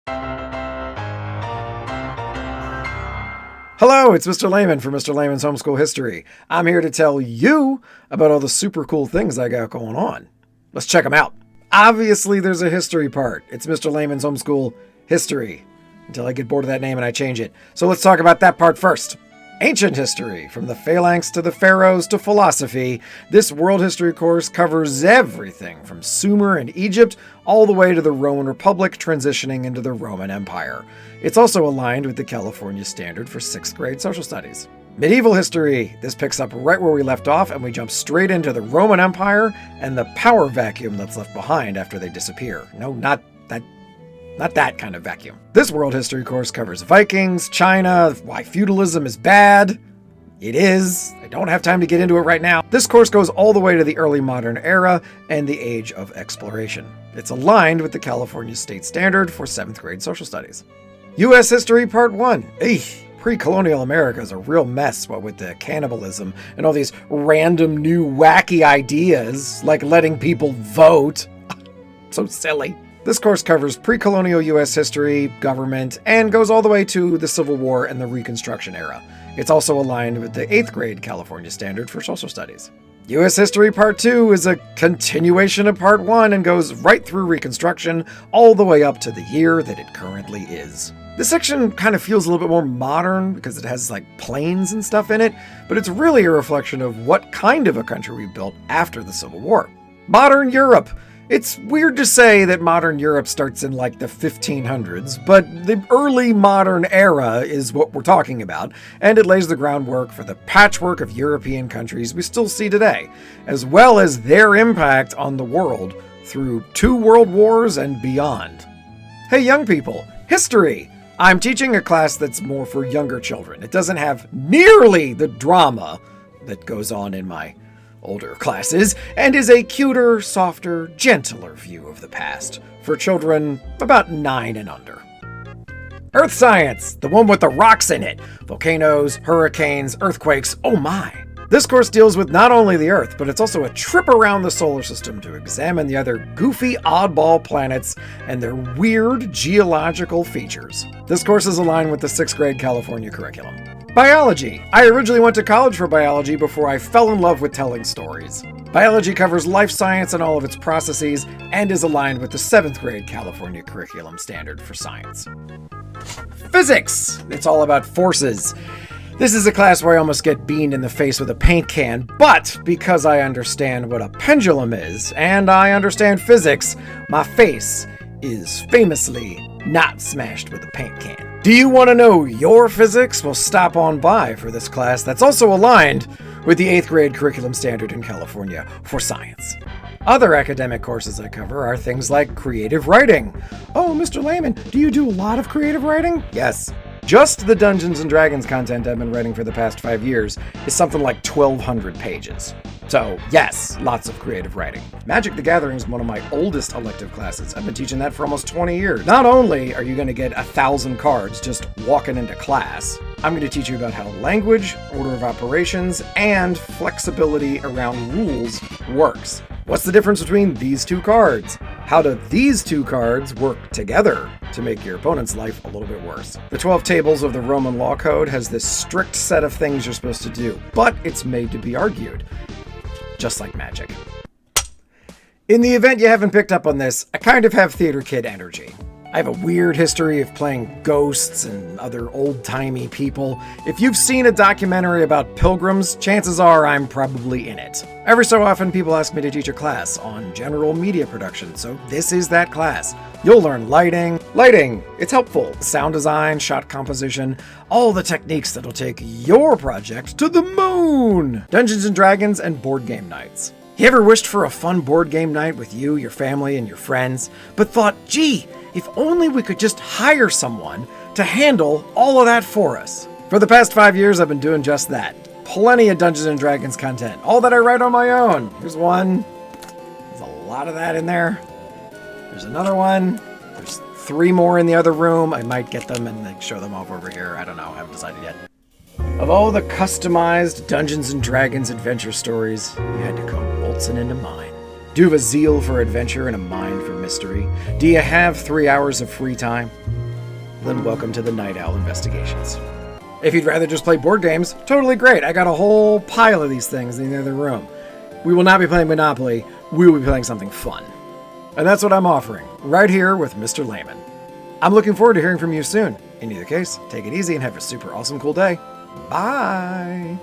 Hello, it's Mr. Layman for Mr. Layman's Homeschool History. I'm here to tell you about all the super cool things I got going on. Let's check them out. Obviously, there's a history part. It's Mr. Layman's Homeschool History, until I get bored of that name and I change it. So let's talk about that part first. Ancient history, from the phalanx to the pharaohs to philosophy. This world history course covers everything from Sumer and Egypt all the way to the Roman Republic transitioning into the Roman Empire. It's also aligned with the California Standard for 6th grade social studies. Medieval history. This picks up right where we left off and we jump straight into the Roman Empire and the power vacuum that's left behind after they disappear. No, not that kind of vacuum. This world history course covers Vikings, China, why feudalism is bad. It is. I don't have time to get into it right now. This course goes all the way to the early modern era and the age of exploration. It's aligned with the California State Standard for 7th grade social studies. U.S. History Part 1. Pre-colonial America is a real mess, what with the cannibalism and all these random new wacky ideas like letting people vote. So silly. This course covers pre-colonial U.S. history, government, and goes all the way to the Civil War and the Reconstruction era. It's also aligned with the 8th grade California Standard for social studies. U.S. History Part 2 is a continuation of Part 1 and goes right through Reconstruction all the way up to the year that it currently is. This section kind of feels a little bit more modern because it has like planes and stuff in it, but it's really a reflection of what kind of a country we built after the Civil War. Modern Europe. It's weird to say that modern Europe starts in like the 1500s, but the early modern era is what we're talking about, and it lays the groundwork for the patchwork of European countries we still see today, as well as their impact on the world through 2 world wars and beyond. Hey young people, history! I'm teaching a class that's more for younger children. It doesn't have nearly the drama that goes on in my older classes, and is a cuter, softer, gentler view of the past for children about 9 and under. Earth science, the one with the rocks in it. Volcanoes, hurricanes, earthquakes, oh my. This course deals with not only the Earth, but it's also a trip around the solar system to examine the other goofy, oddball planets and their weird geological features. This course is aligned with the 6th grade California curriculum. Biology. I originally went to college for biology before I fell in love with telling stories. Biology covers life science and all of its processes and is aligned with the 7th grade California curriculum standard for science. Physics. It's all about forces. This is a class where I almost get beamed in the face with a paint can, but because I understand what a pendulum is and I understand physics, my face is famously not smashed with a paint can. Do you want to know your physics? Well, stop on by for this class that's also aligned with the 8th grade curriculum standard in California for science. Other academic courses I cover are things like creative writing. Oh, Mr. Layman, do you do a lot of creative writing? Yes. Just the Dungeons & Dragons content I've been writing for the past 5 years is something like 1,200 pages. So, yes, lots of creative writing. Magic the Gathering is one of my oldest elective classes. I've been teaching that for almost 20 years. Not only are you going to get 1,000 cards just walking into class, I'm going to teach you about how language, order of operations, and flexibility around rules works. What's the difference between these 2 cards? How do these 2 cards work together to make your opponent's life a little bit worse? The 12 tables of the Roman law code has this strict set of things you're supposed to do, but it's made to be argued. Just like magic. In the event you haven't picked up on this, I kind of have theater kid energy. I have a weird history of playing ghosts and other old-timey people. If you've seen a documentary about pilgrims, chances are I'm probably in it. Every so often, people ask me to teach a class on general media production, so this is that class. You'll learn lighting. Lighting, it's helpful. Sound design, shot composition, all the techniques that'll take your project to the moon. Dungeons & Dragons and board game nights. You ever wished for a fun board game night with you, your family, and your friends, but thought, gee, if only we could just hire someone to handle all of that for us? For the past 5 years, I've been doing just that. Plenty of Dungeons & Dragons content, all that I write on my own. Here's one. There's a lot of that in there. There's another one. There's 3 more in the other room. I might get them and show them off over here. I don't know. I haven't decided yet. Of all the customized Dungeons & Dragons adventure stories, you had to come waltzing into mine. Do you have a zeal for adventure and a mind for mystery? Do you have 3 hours of free time? then welcome to the Night Owl Investigations. If you'd rather just play board games, totally great. I got a whole pile of these things in the other room. We will not be playing Monopoly. We will be playing something fun. And that's what I'm offering, right here with Mr. Layman. I'm looking forward to hearing from you soon. In either case, take it easy and have a super awesome cool day. Bye!